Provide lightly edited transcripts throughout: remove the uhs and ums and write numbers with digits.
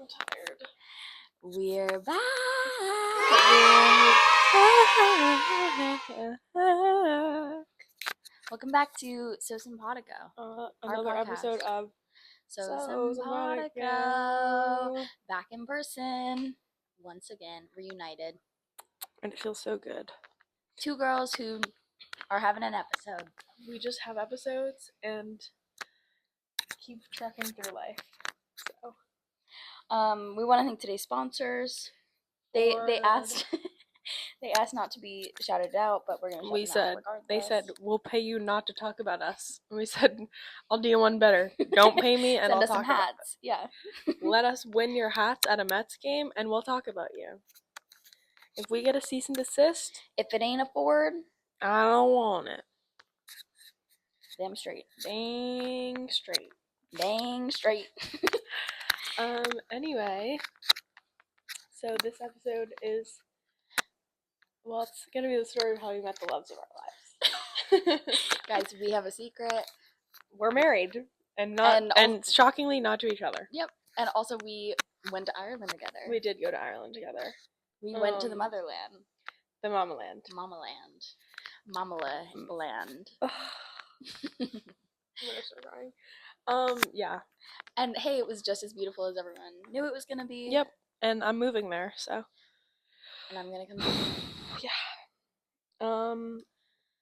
I'm tired. We're back. Welcome back to So Simpatico. Another podcast. Episode of So So Simpatico. Back in person. Once again, reunited. And it feels so good. Two girls who are having an episode. We just have episodes and keep trucking through life. So we want to thank today's sponsors. They asked they asked not to be shouted out, but we're gonna shout them out regardless. They said we'll pay you not to talk about us. And we said I'll do you one better. Don't pay me and Send I'll us talk some about hats. Yeah. Let us win your hats at a Mets game and we'll talk about you. If we get a cease and desist, if it ain't a Ford, I don't want it. Damn straight. Dang straight. Dang straight. Anyway, so this episode is, well, it's gonna be the story of how we met the loves of our lives. Guys, we have a secret. We're married, and shockingly not to each other. Yep. And also we went to Ireland together. We did go to Ireland together. We went to the motherland. The Mama Land. Mama Land. I'm gonna start crying. Yeah. And hey, it was just as beautiful as everyone knew it was gonna be. Yep. And I'm moving there, so. And I'm gonna come. Yeah.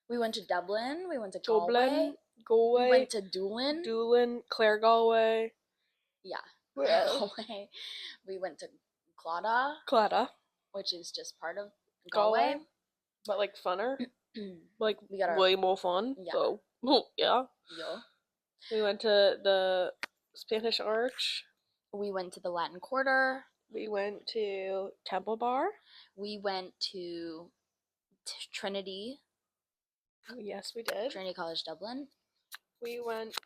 We went to Dublin. We went to Galway. We went to Doolin. Clare, Galway. Yeah. Galway. We went to Clada. Which is just part of Galway. But like funner. Like we got way more fun. Yeah. So yeah. We went to the Spanish Arch. We went to the Latin Quarter. We went to Temple Bar. We went to Trinity. Yes, we did. Trinity College Dublin. We went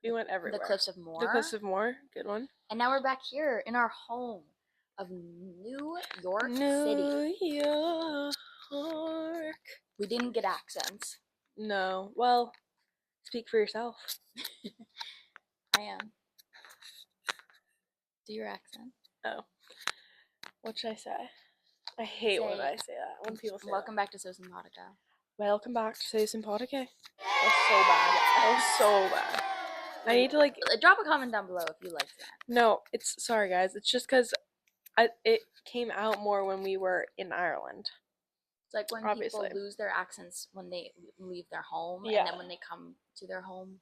everywhere. The Cliffs of Moher. Good one. And now we're back here in our home of New York City. New York. We didn't get accents. No. Well, speak for yourself. I am. Do your accent. Oh. What should I say? I hate when I say that. When people say Welcome back to So Simpatico. Welcome back to So Simpatico. That was so bad. That was so bad. I need to drop a comment down below if you liked that. No, it's sorry guys. It's just because it came out more when we were in Ireland. It's like when people lose their accents when they leave their home, and then when they come to their home,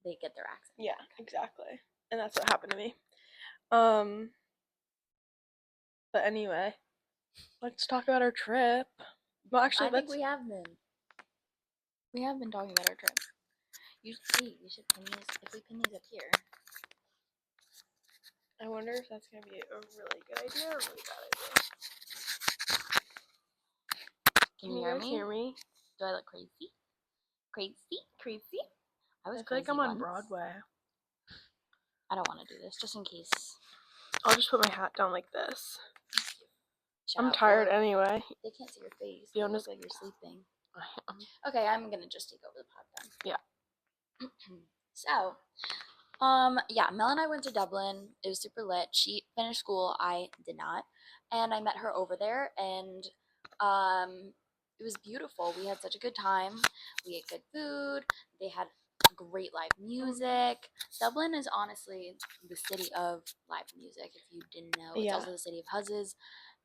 they get their accent. Yeah, exactly. And that's what happened to me. But anyway, let's talk about our trip. Well, actually, I think we have been. We have been talking about our trip. We should pin these. If we pin these up here. I wonder if that's gonna be a really good idea or a really bad idea. Can you hear me? Do I look crazy? Crazy? I feel like I'm on Broadway. I don't want to do this, just in case. I'll just put my hat down like this. I'm tired anyway. They can't see your face. You look like you're sleeping. I am. Okay, I'm gonna just take over the pod then. Yeah. So, yeah, Mel and I went to Dublin. It was super lit. She finished school. I did not. And I met her over there, and it was beautiful. We had such a good time. We ate good food. They had great live music. Dublin is honestly the city of live music, if you didn't know. It's also the city of huzzes.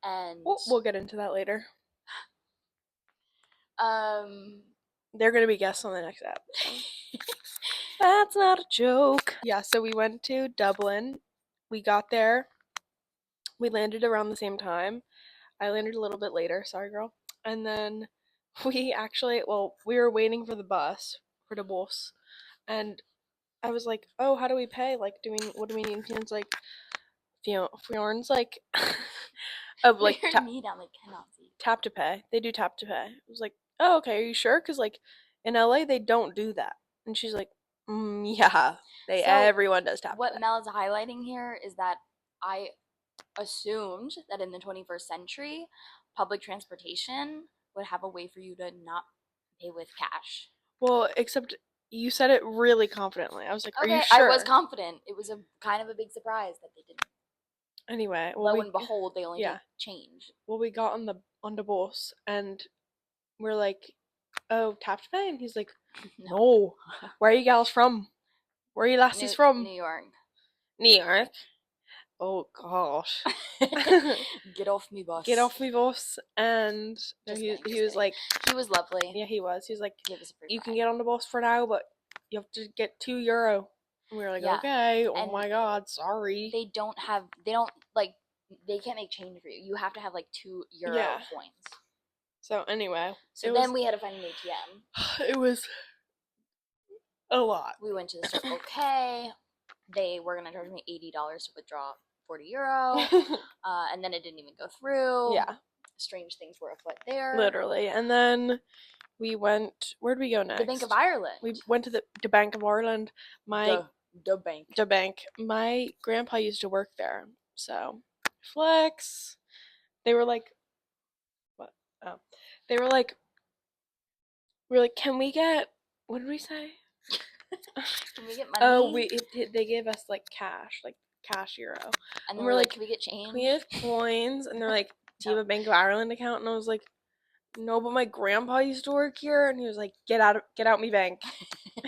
And we'll get into that later. They're gonna be guests on the next episode. That's not a joke. Yeah, so we went to Dublin. We got there. We landed around the same time. I landed a little bit later. Sorry, girl. And then we were waiting for the bus, and I was like, oh, how do we pay? Like, what do we need? And it's like, Fion's like, of like, tap to pay. They do tap to pay. I was like, oh, okay, are you sure? Because like, in LA, they don't do that. And she's like, yeah, everyone does tap to pay. What Mel is highlighting here is that I assumed that in the 21st century, public transportation would have a way for you to not pay with cash. Well, except You said it really confidently. I was like, "Are you Okay, I was sure?" confident. It was a kind of a big surprise that they didn't. Anyway, Lo and behold, they only yeah. take change. Well, we got on the bus and we're like, "Oh, tap to pay," and he's like, No. "No, where are you gals from? Where are you lassies from?" New York. New York. Oh gosh. Get off me, boss. Get off me, boss. And no, Just he kidding, he just was kidding. like, He was lovely. yeah, he was. He was like, Give us a free you can ride. get on the bus for now, but you have to get €2. And we were like, Yeah. okay. Oh And my god, sorry. they don't like they can't make change for you. You have to have like €2 Yeah. coins. So anyway, So then we had to find an ATM. it was a lot. We went to the store. Okay, they were gonna charge me $80 to withdraw €40, and then it didn't even go through. Yeah, Strange things were afoot there. literally. And then we went. Where'd we go next? The Bank of Ireland. We went to the Bank of Ireland. The bank. The bank. My grandpa used to work there, so flex. They were like, what? Oh, they were like, we were like, can we get? What did we say? Can we get money? Oh, they gave us like cash euro, and and we're like, like, can we get change? can we have coins? And they're like, do you have a Bank of Ireland account? And I was like, no, but my grandpa used to work here, and he was like, get out me bank.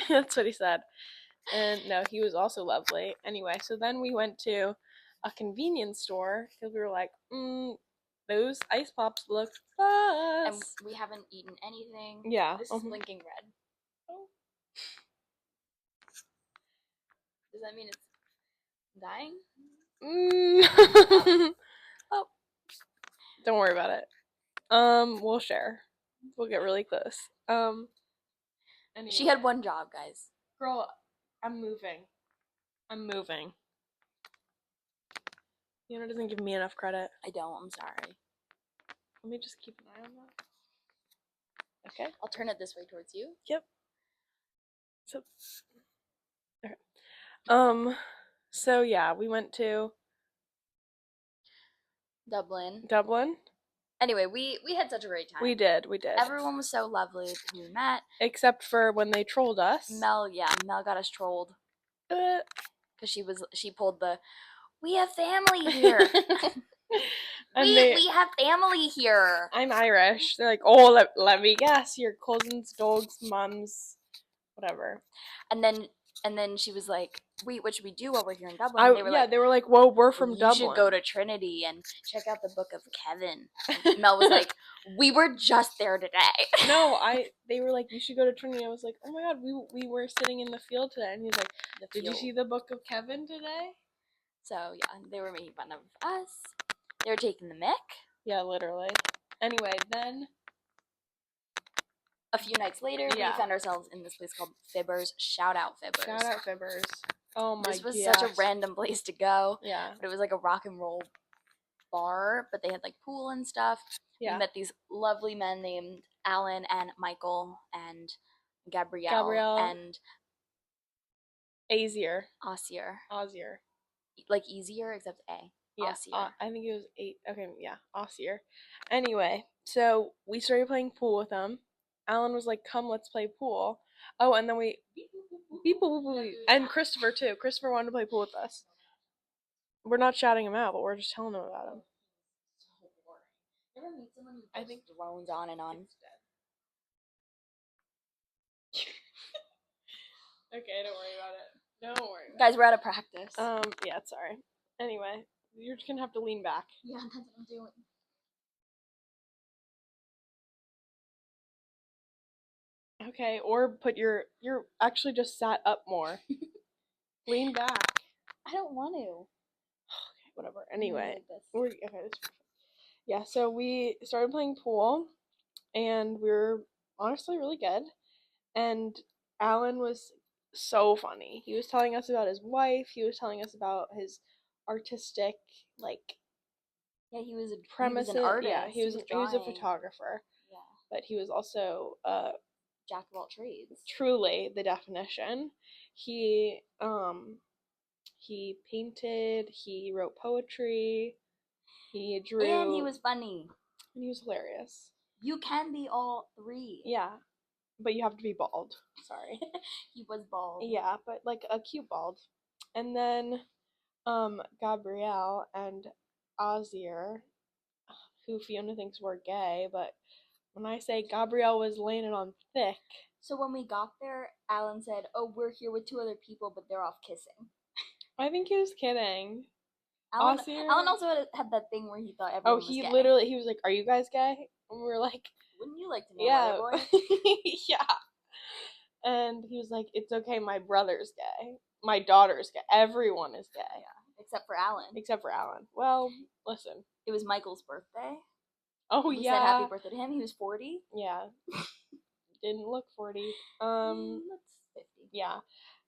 That's what he said. And no, he was also lovely. Anyway, so then we went to a convenience store because we were like, those ice pops look fun. And we haven't eaten anything. Yeah. This is blinking red. Oh. Does that mean it's dying? Oh. Don't worry about it. We'll share. We'll get really close. Anyway. She had one job, guys. Girl, I'm moving. Fiona doesn't give me enough credit. I don't. I'm sorry. Let me just keep an eye on that. Okay. I'll turn it this way towards you. Yep. So, okay. So yeah, we went to Dublin. Anyway, we had such a great time. We did. Everyone was so lovely who we met. Except for when they trolled us. Mel got us trolled. Because she pulled the, we have family here. we have family here. I'm Irish. They're like, oh, let me guess, your cousins, dogs, mums, whatever. And then she was like, wait, what should we do while we're here in Dublin? They were like, whoa, we're from Dublin. You should go to Trinity and check out the Book of Kevin. And Mel was like, we were just there today. No, they were like, you should go to Trinity. I was like, oh my god, we were sitting in the field today. And he was like, did you see the Book of Kevin today? So yeah, they were making fun of us. They were taking the mick. Yeah, literally. Anyway, then a few nights later, we found ourselves in this place called Fibbers. Shout out Fibbers. Shout out Fibbers. Oh my god. This was such a random place to go. Yeah. But it was like a rock and roll bar, but they had like pool and stuff. Yeah. We met these lovely men named Alan and Michael and Gabrielle. And Azier. Osier. Like easier, except A. Yeah, I think it was 8. Okay, yeah, Osier. Anyway, so we started playing pool with them. Alan was like, come, let's play pool. Oh, and then and Christopher too. Christopher wanted to play pool with us. We're not shouting him out, but we're just telling him about him. You ever meet someone who I think drones on and on? Okay, don't worry about it. Don't worry. Guys, we're out of practice. Yeah, sorry. Anyway, you're just gonna have to lean back. Yeah, that's what I'm doing. Okay, or put you're actually just sat up more. Lean back. I don't want to. Okay, whatever. Anyway, this is perfect. Yeah, so we started playing pool, and we were honestly really good. And Alan was so funny. He was telling us about his wife. He was telling us about his artistic, like, yeah, he was an artist. Yeah, he was a photographer. Yeah, but he was also jack of all trades. Truly the definition. He painted, he wrote poetry, he drew, and he was funny. And he was hilarious. You can be all three. Yeah. but you have to be bald. Sorry. He was bald. Yeah, but like a cute bald. And then Gabrielle and Ozir, who Fiona thinks were gay, but when I say Gabrielle was laying it on thick. So when we got there, Alan said, "Oh, we're here with 2 other people, but they're off kissing." I think he was kidding. Alan also had that thing where he thought Oh, everyone was he gay. literally, he was like, "Are you guys gay?" And we were like, "Wouldn't you like to know, "Yeah." boy?" Yeah. And he was like, "It's okay, my brother's gay. My daughter's gay. Everyone is gay." Yeah, except for Alan. Except for Alan. Well, listen. It was Michael's birthday. Oh, we yeah. said happy birthday to him. He was 40. Yeah. Didn't look 40. That's 50. Yeah.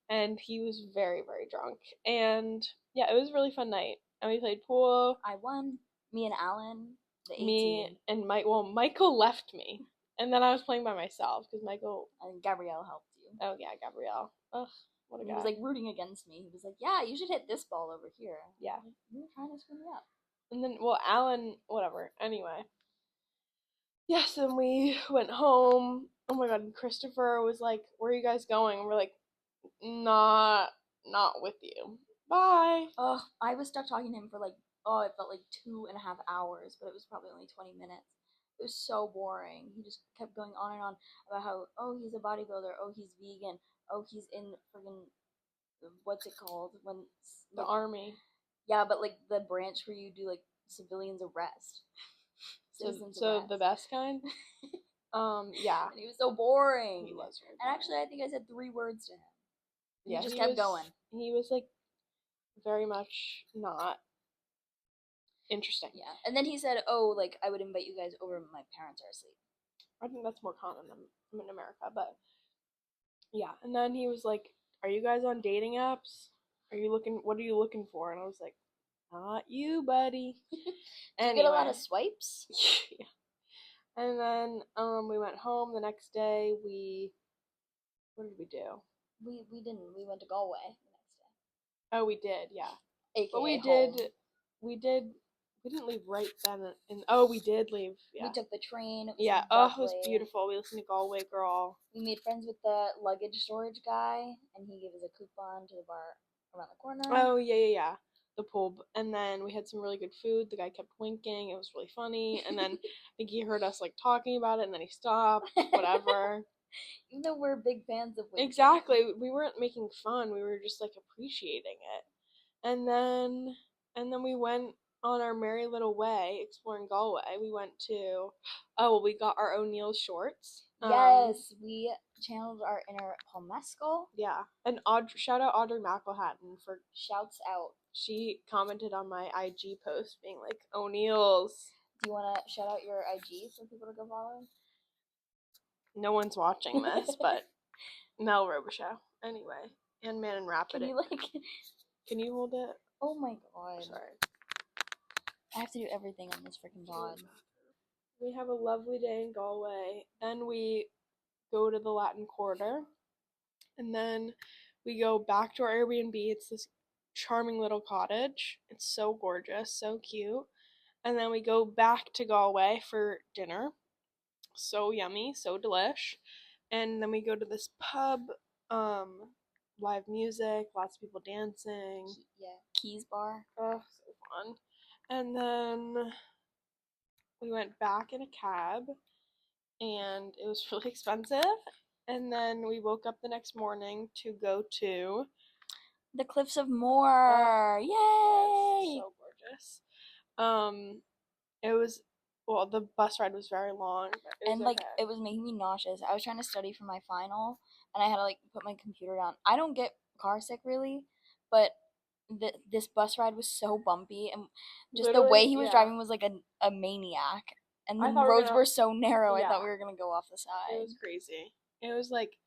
And he was very, very drunk. And yeah, it was a really fun night. And we played pool. I won. Me and Alan, the 18. Me and Michael left me. And then I was playing by myself because Michael. And Gabrielle helped you. Oh, yeah, Gabrielle. Ugh, what a guy. He was like rooting against me. He was like, "Yeah, you should hit this ball over here." Yeah. Like, you were trying to screw me up. And then, well, Alan, whatever. Anyway. Yes, and we went home. Oh my god, Christopher was like, "Where are you guys going?" And we're like, not with you. Bye." Ugh, I was stuck talking to him for like, it felt like 2.5 hours, but it was probably only 20 minutes. It was so boring. He just kept going on and on about how, oh, he's a bodybuilder, oh, he's vegan, oh, he's in friggin', what's it called? When The army. Yeah, but like the branch where you do like civilians arrest. So the best kind? Yeah. And he was so boring. He was very boring. And actually, I think I said 3 words to him. Yeah, he just kept going. He was like very much not interesting. Yeah. And then he said, "Oh, like I would invite you guys over when my parents are asleep." I think that's more common than in America, but yeah. And then he was like, "Are you guys on dating apps? What are you looking for?" And I was like, "Not you, buddy." Did you get a lot of swipes? Yeah. And then we went home the next day. What did we do? We didn't. We went to Galway the next day. Oh, we did, yeah. AKA but we home. We didn't leave right then. Oh, we did leave. Yeah. We took the train. It was yeah. lovely. Oh, it was beautiful. We listened to Galway Girl. We made friends with the luggage storage guy, and he gave us a coupon to the bar around the corner. Oh yeah. The pool, and then we had some really good food. The guy kept winking. It was really funny. And then I think he heard us like talking about it, and then he stopped. Whatever. Even though we're big fans of winking. Exactly. We weren't making fun. We were just like appreciating it. And then we went on our merry little way exploring Galway. We went to we got our O'Neill's shorts. Yes, we channeled our inner Paul Mescal. Yeah. And shout out Audrey McElhatton for shouts out. She commented on my IG post being like, "O'Neill's." Do you want to shout out your IG for people to go follow? No one's watching this, but Mel Robichaux. Anyway, and Man and Rapid. Can you hold it? Oh my god. Sorry. I have to do everything on this freaking pod. We have a lovely day in Galway. Then we go to the Latin Quarter. And then we go back to our Airbnb. It's this charming little cottage. It's so gorgeous, so cute. And then we go back to Galway for dinner. So yummy, so delish. And then we go to this pub, live music, lots of people dancing. Yeah, Keys Bar. Oh, so fun. And then we went back in a cab, and it was really expensive. And then we woke up the next morning to go to the Cliffs of Moher. Yay! So gorgeous. It was the bus ride was very long, and it was making me nauseous. I was trying to study for my final, and I had to like put my computer down. I don't get car sick really, but this bus ride was so bumpy, and just literally, the way he was driving was like a maniac. And the roads were so narrow. Yeah. I thought we were gonna go off the side. It was crazy. It was like,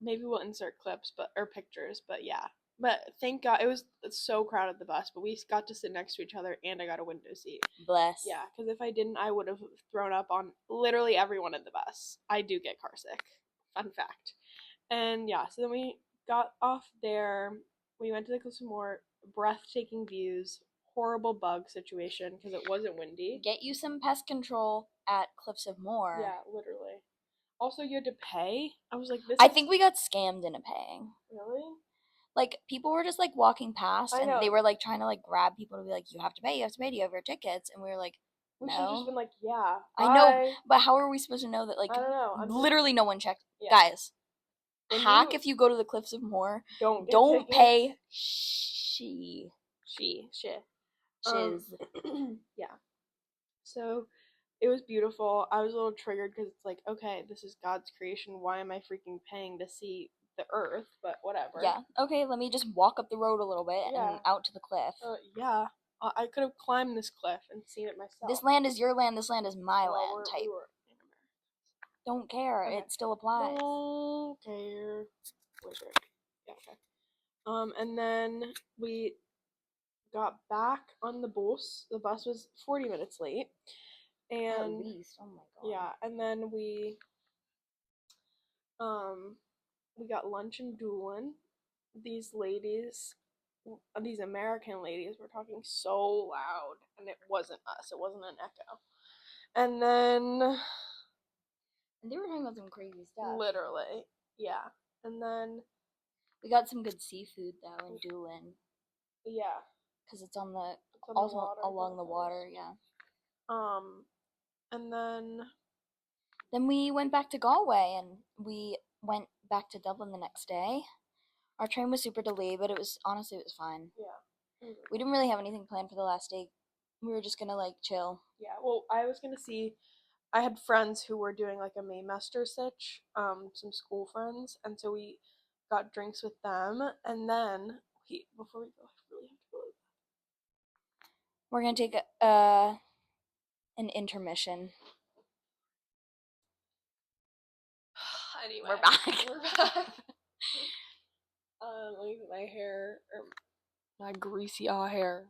maybe we'll insert clips, or pictures, but yeah. But thank God, it was so crowded the bus, but we got to sit next to each other, and I got a window seat. Bless. Yeah, because if I didn't, I would have thrown up on literally everyone in the bus. I do get car sick. Fun fact. And yeah, so then we got off there. We went to the Cliffs of Moher. Breathtaking views. Horrible bug situation because it wasn't windy. Get you some pest control at Cliffs of Moher. Yeah, literally. Also, you had to pay. I was like, this. I is... think we got scammed into paying. Really? Like, people were just like walking past I and know. they were like trying to like grab people to be like, you have to pay, do you have your tickets? And we were like, We should have just no. been like, yeah. I know, Bye. but how are we supposed to know that? Like, I don't know. literally no one checked. Yeah. Guys, When hack you if you go to the Cliffs of Moher. don't get Don't tickets. pay Shit. shiz. Yeah. So it was beautiful. I was a little triggered because it's like, okay, this is God's creation. Why am I freaking paying to see the earth? But whatever. Yeah. Okay, let me just walk up the road a little bit Yeah. and out to the cliff. Yeah. I could have climbed this cliff and seen it myself. This land is your land, this land is my Well, land type. we were in America. Don't care. Okay. It still applies. Don't care. Wizard. Yeah, okay. And then we got back on the bus. The bus was 40 minutes late. At And least. Oh my god. yeah, and then we got lunch in Doolin. These ladies, these American ladies were talking so loud, and it wasn't us. It wasn't an echo. And then And they were talking about some crazy stuff. literally, yeah. And then We got some good seafood though in Doolin. yeah, Because it's on the also also along the water, yeah. And Then we went back to Galway and we went back to Dublin the next day. Our train was super delayed, but it was fine. yeah. We didn't really have anything planned for the last day. We were just gonna like chill. Yeah, well, I was gonna see. I had friends who were doing like a Maymaster sitch, some school friends, and so we got drinks with them, and then before we go, I really have to go. We're gonna take an intermission. Anyway, We're back. We're back. Let me put my hair, or my greasy hair.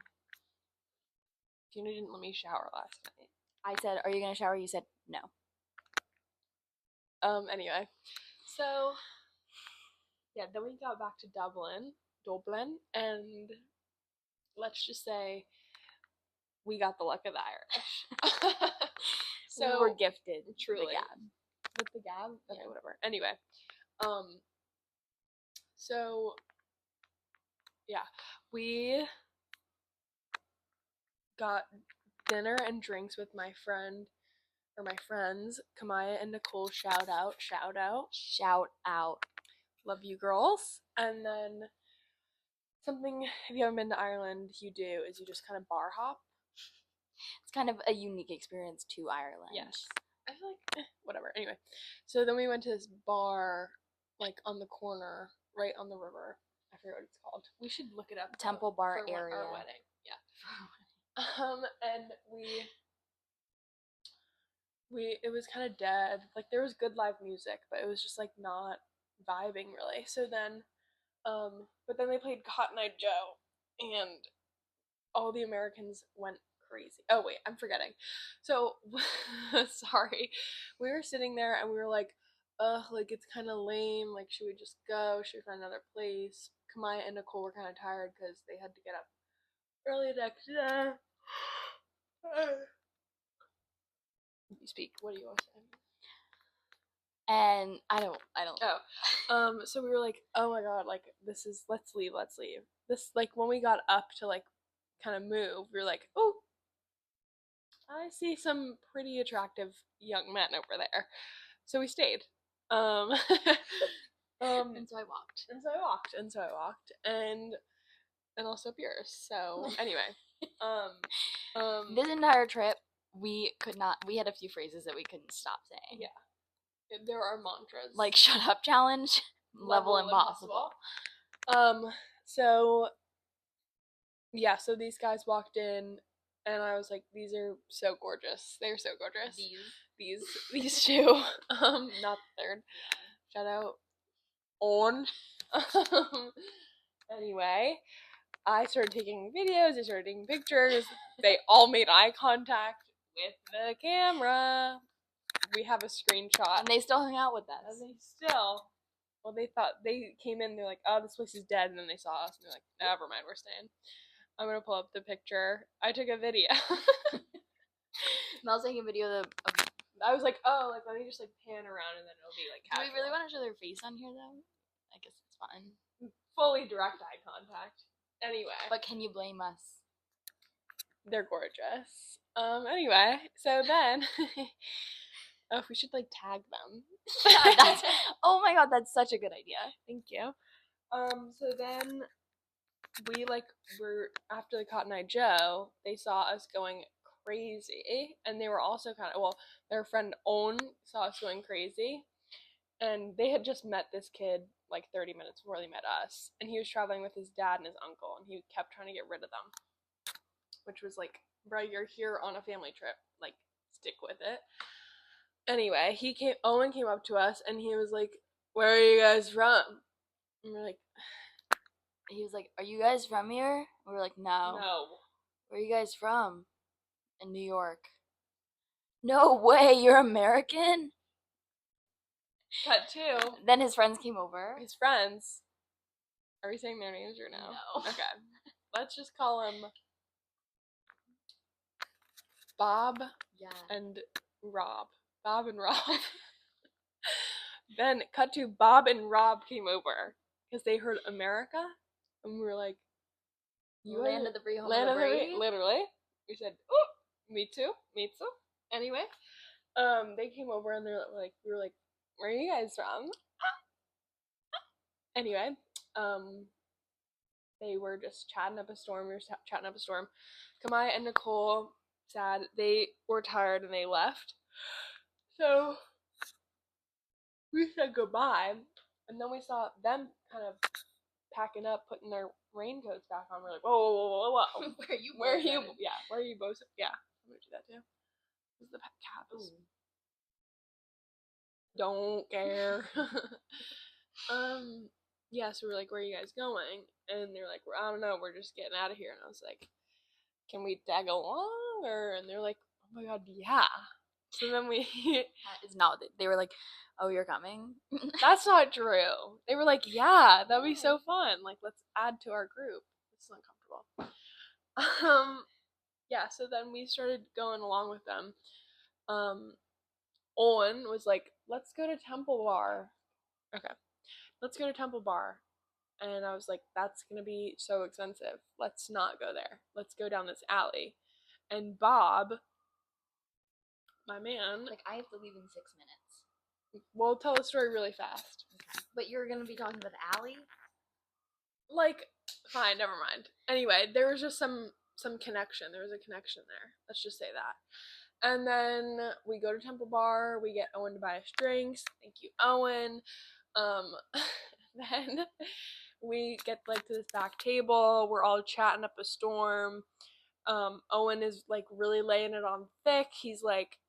Tina didn't let me shower last night. I said, "Are you gonna shower?" You said, "No." Anyway, so yeah, then we got back to Dublin, and let's just say we got the luck of the Irish. So we were gifted, truly, the gab. with the gab. Okay, Yeah. whatever. Anyway, so yeah, we got dinner and drinks with my friends, Kamaya and Nicole. Shout out. Shout out. Love you girls. And then something, if you haven't been to Ireland, you do, is you just kind of bar hop. It's kind of a unique experience to Ireland. Yes. I feel like, whatever. Anyway, so then we went to this bar, like on the corner, right on the river. I forget what it's called. We should look it up. Temple Bar for area. Our wedding. Yeah. And it was kind of dead. Like there was good live music, but it was just like not vibing really. So then, but then they played Cotton Eye Joe, and all the Americans went crazy. Oh wait, I'm forgetting. So sorry. We were sitting there and we were like, ugh, like it's kind of lame. Like, should we just go? Should we find another place? Kamaya and Nicole were kind of tired because they had to get up early next day. You speak. What do you want to say? And I don't. Oh, so we were like, oh my god, like this is. Let's leave. This, like, when we got up to like kind of move, we were like, oh, I see some pretty attractive young men over there. So we stayed. And so I walked. And also up yours. So anyway, this entire trip, we had a few phrases that we couldn't stop saying. Yeah, there are mantras like "shut up" challenge, level impossible. So yeah, so these guys walked in, and I was like, these are so gorgeous. They're so gorgeous. These two. Not the third. Shout out on. Anyway, I started taking videos. I started taking pictures. They all made eye contact with the camera. We have a screenshot. And they still hung out with us. Well, they came in. They're like, "Oh, this place is dead," and then they saw us, and they're like, "Never mind, we're staying." I'm gonna pull up the picture. I took a video. Mel's taking a video of I was like, oh, like let me just like pan around and then it'll be like Do casual. we really want to show their face on here though? I guess it's fine. Fully direct eye contact. Anyway. But can you blame us? They're gorgeous. Anyway, so then oh, we should like tag them. Yeah, oh my god, that's such a good idea. Thank you. So then we like were after the Cotton Eye Joe, they saw us going crazy, and they were also kind of their friend Owen saw us going crazy, and they had just met this kid like 30 minutes before they met us, and he was traveling with his dad and his uncle, and he kept trying to get rid of them, which was like, bro, you're here on a family trip, like stick with it. Anyway, Owen came up to us and he was like, where are you guys from? And we're like, he was like, are you guys from here? And we were like, no. Where are you guys from? In New York. No way, you're American? Cut two. Then his friends came over. His friends. Are we saying their names or no? No. Okay. Let's just call them Bob and Rob. Bob and Rob. Then cut to Bob and Rob came over because they heard America, and we were like, "You land of the free, home land of the brave." Literally, we said, "Oh, me too." Anyway, they came over and they're like, we were like, "Where are you guys from?" Anyway, they were just chatting up a storm. We were chatting up a storm. Kamaya and Nicole, sad, they were tired and they left. So we said goodbye, and then we saw them kind of packing up, putting their raincoats back on. We're like, whoa. Where are you? Yeah, where are you both? Yeah, I'm gonna do that too. This is the caps. Don't care. Yeah, so we're like, where are you guys going? And they're like, I don't know, we're just getting out of here. And I was like, can we tag along? And they're like, oh my god, yeah. So then we that is not. They were like, oh, you're coming? That's not true. They were like, yeah, that'd be so fun. Like, let's add to our group. This is uncomfortable. Yeah, so then we started going along with them. Owen was like, let's go to Temple Bar. Okay. Let's go to Temple Bar. And I was like, that's gonna be so expensive. Let's not go there. Let's go down this alley. And Bob, my man, like, I have to leave in 6 minutes. We'll tell the story really fast. Okay. But you're gonna be talking about the alley? Like, fine, never mind. Anyway, there was just some connection. There was a connection there. Let's just say that. And then we go to Temple Bar. We get Owen to buy us drinks. Thank you, Owen. Then we get like to this back table. We're all chatting up a storm. Owen is like really laying it on thick. He's like,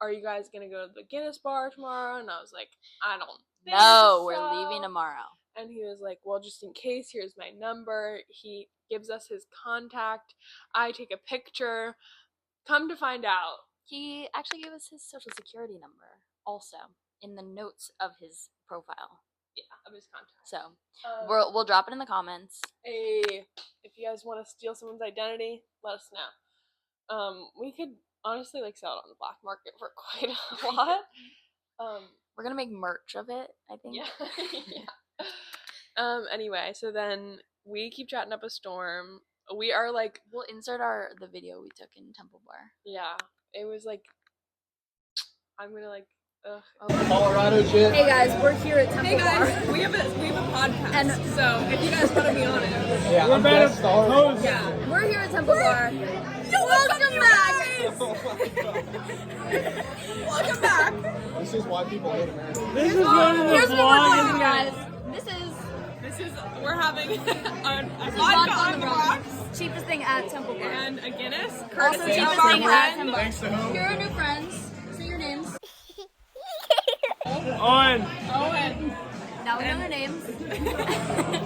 are you guys gonna go to the Guinness bar tomorrow? And I was like, I don't think so. We're leaving tomorrow. And he was like, well, just in case, here's my number. He gives us his contact. I take a picture. Come to find out, he actually gave us his social security number also in the notes of his profile. Yeah, of his contact. So we'll drop it in the comments. Hey, if you guys want to steal someone's identity, let us know. We could honestly like sell it on the black market for quite a lot. We're gonna make merch of it, I think. Yeah. Anyway, so then we keep chatting up a storm. We are like, we'll insert the video we took in Temple Bar. Yeah, it was like, I'm gonna like, Colorado shit. Hey guys, we're here at Temple Bar. Hey guys, we have a podcast, and so if you guys want to be on it, Yeah, we're better hosts. Yeah, we're here at Temple Bar. welcome back. Welcome back. This is why people hate America. Here's what we're doing, guys. This is we're having a Vodka vodka on on the the rocks. rocks Cheapest thing at Temple Bar. and a Guinness, Also courtesy cheapest of our thing at friend. Temple Bar. Thanks to whom? Here are new friends. Say your names. Owen. Now we know their names.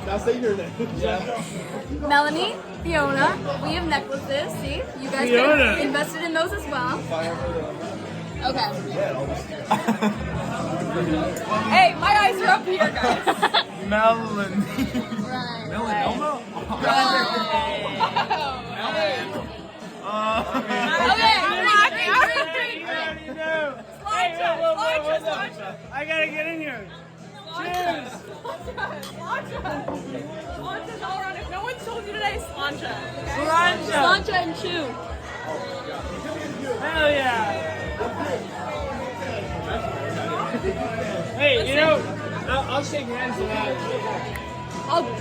Now say your name. Yeah. Melanie, Fiona. We have necklaces. See, you guys are invested in those as well. Okay. Hey, my eyes are up here, guys. Melanie. Right. Melanoma? Okay. Okay, I'm back. You know. I gotta get in here. Cheers. Slancha's all around. If no one told you today, slancha. Slancha. Slancha and chew. Hell yeah. Hey, you know, I'll shake hands for that.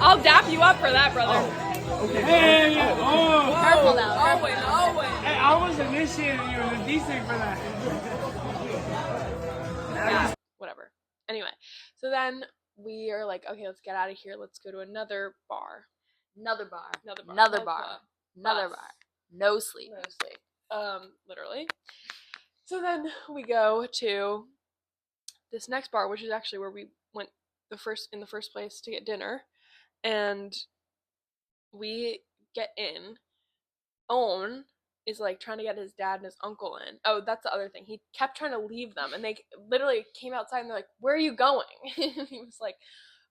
I'll dap you up for that, brother. Hey, yeah. Oh. Careful now. Oh wait, no way. Hey, I was initiating you with a D-stick for that. Whatever. Anyway, so then we are like, okay, let's get out of here. Let's go to another bar. Another bar. Another bar. Another No bar. club. Another Bus. bar. No sleep. No sleep. Literally. So then we go to this next bar, which is actually where we went in the first place to get dinner, and we get in. Owen is like trying to get his dad and his uncle in. Oh, that's the other thing. He kept trying to leave them, and they literally came outside and they're like, "Where are you going?" And he was like,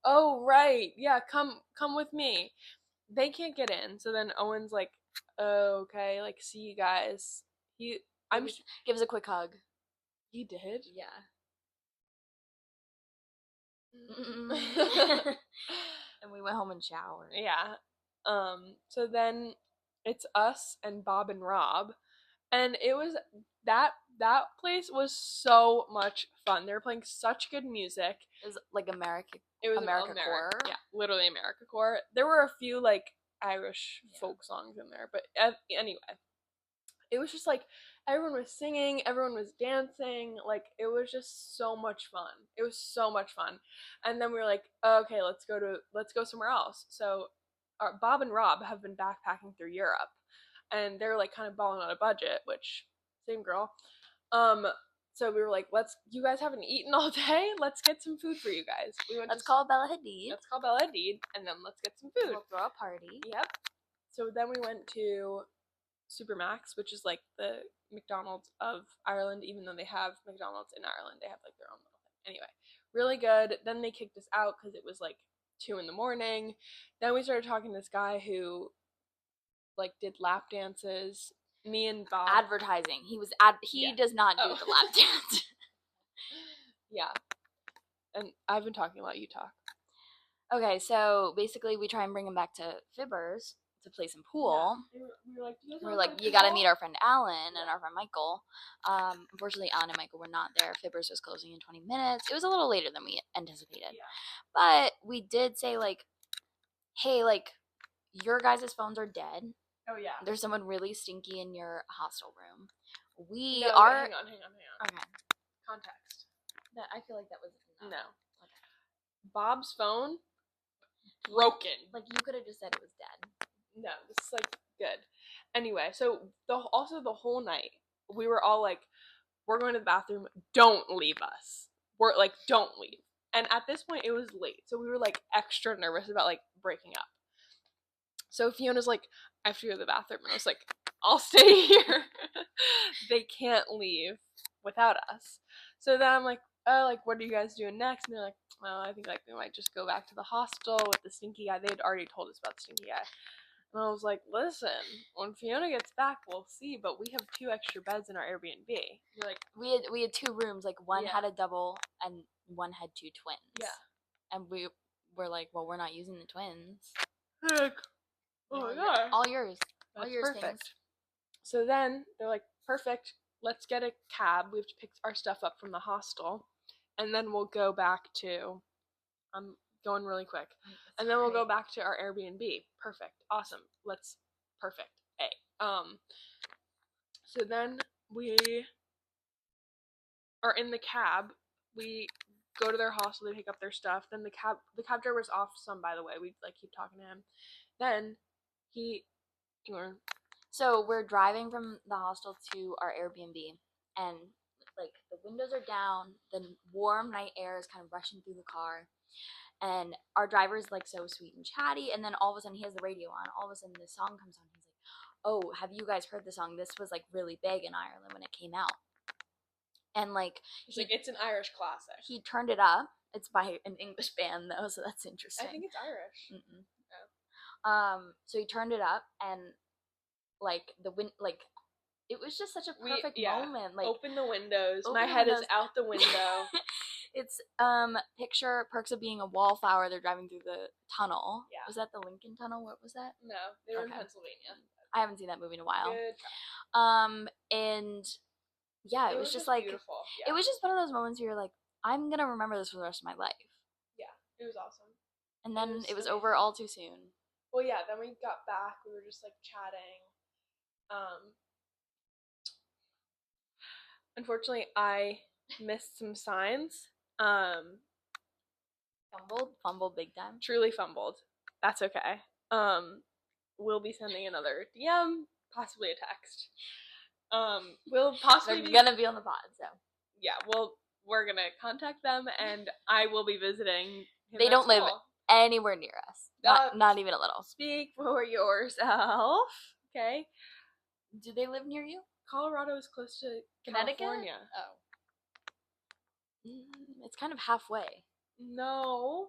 "Oh, right, yeah, come with me." They can't get in, so then Owen's like, "Oh, okay, like see you guys." Give us a quick hug. He did. Yeah. And we went home and showered. Yeah. So then it's us and Bob and Rob, and it was that place was so much fun. They were playing such good music. It was like America. It was AmeriCorps. Yeah, literally AmeriCorps. There were a few like Irish folk songs in there, but anyway, it was just like everyone was singing, everyone was dancing, like it was just so much fun. It was so much fun. And then we were like, okay, let's go somewhere else. So Bob and Rob have been backpacking through Europe, and they're like kind of balling on a budget, which same girl. So we were like, you guys haven't eaten all day, let's get some food for you guys. Let's call Bella Hadid. Let's call Bella Hadid, and then let's get some food. We'll throw a party. Yep. So then we went to Supermax, which is like the McDonald's of Ireland, even though they have McDonald's in Ireland, they have like their own little thing. Anyway, really good. Then they kicked us out because it was like 2 a.m. Then we started talking to this guy who like did lap dances. Me and Bob. Advertising. He does not do the lap dance. Yeah. And I've been talking a lot. You talk. Okay, so basically we try and bring him back to Fibbers to play some pool. Yeah. We were like, You gotta meet our friend Alan and our friend Michael. Unfortunately, Alan and Michael were not there. Fibbers was closing in 20 minutes. It was a little later than we anticipated. Yeah. But we did say, like, hey, like, your guys' phones are dead. Oh, yeah. There's someone really stinky in your hostel room. We No, are... Hang on. Okay. Context. I feel like that was... No. Okay. Bob's phone, broken. Like, you could have just said it was dead. No, this is like good. Anyway, so the whole night we were all like, we're going to the bathroom, don't leave us. We're like, don't leave. And at this point it was late, so we were like extra nervous about like breaking up. So Fiona's like, I have to go to the bathroom, and I was like, I'll stay here. They can't leave without us. So then I'm like, oh, like what are you guys doing next? And they're like, well, I think like we might just go back to the hostel with the stinky guy. They had already told us about the stinky guy. And I was like, listen, when Fiona gets back, we'll see, but we have 2 extra beds in our Airbnb. You're like, we had 2 rooms, like one had a double and one had 2 twins. Yeah. And we were like, well, we're not using the twins. heck, oh my god. All yours. All That's yours, perfect. things. So then they're like, perfect, let's get a cab. We have to pick our stuff up from the hostel, and then we'll go back to, I'm going really quick. And then we'll go back to our Airbnb. Perfect. Awesome. Perfect. So then we are in the cab. We go to their hostel, they pick up their stuff. Then the cab driver's off some, by the way. We like keep talking to him. Then So we're driving from the hostel to our Airbnb, and like the windows are down, the warm night air is kind of rushing through the car. And our driver's like so sweet and chatty, and then all of a sudden he has the radio on. All of a sudden this song comes on. He's like, "Oh, have you guys heard the song? This was like really big in Ireland when it came out." And like he's like, it's an Irish classic. He turned it up. It's by an English band though, so that's interesting. I think it's Irish. Oh. So he turned it up, and like the wind, like it was just such a We- perfect yeah. moment. Like, Open the windows. Open My the head is windows. out the window. it's picture Perks of Being a Wallflower. They're driving through the tunnel. Yeah. Was that the Lincoln Tunnel? What was that? No, they were in Okay. Pennsylvania. I haven't seen that movie in a while. Good job. And yeah, it was just like beautiful. it was just one of those moments where you're like, I'm gonna remember this for the rest of my life. Yeah, it was awesome. And then it was amazing. over all too soon. Well, yeah. Then we got back. We were just like chatting. Unfortunately, I missed some signs. Fumbled big time. Truly fumbled. That's okay. We'll be sending another DM, possibly a text. We'll possibly They're gonna be on the pod, so yeah. We're gonna contact them, and I will be visiting. Him They at don't live school. anywhere near us. Not even a little. Speak for yourself. Okay. Do they live near you? Colorado is close to Connecticut? California. Oh. It's kind of halfway. No.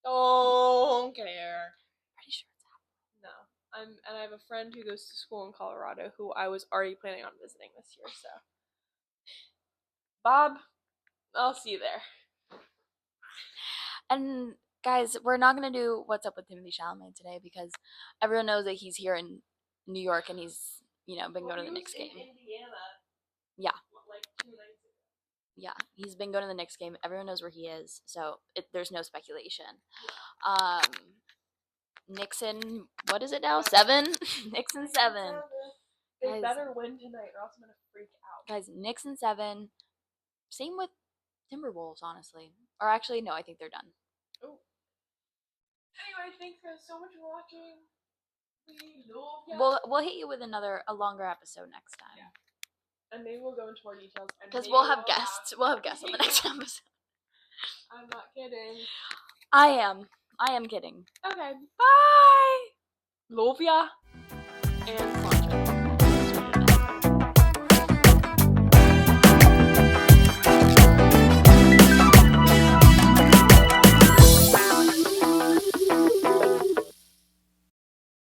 Don't care. Pretty sure it's halfway. No. I have a friend who goes to school in Colorado who I was already planning on visiting this year, so Bob, I'll see you there. And guys, we're not gonna do What's Up with Timothy Chalamet today because everyone knows that he's here in New York and he's, been going to the Knicks game. Indiana. Yeah. Like 2 nights ago. Yeah, he's been going to the Knicks game. Everyone knows where he is, so there's no speculation. Nixon, what is it now? 7? Nixon 7. They Guys. better win tonight or else I'm gonna freak out. Guys, Nixon 7. Same with Timberwolves, honestly. Or actually, no, I think they're done. Oh. Anyway, thanks guys so much for watching. We love ya. We'll hit you with a longer episode next time. Yeah. And maybe we'll go into more details. Because we'll have guests. We'll have guests on the next episode. I'm not kidding. I am kidding. Okay, bye! Love ya. And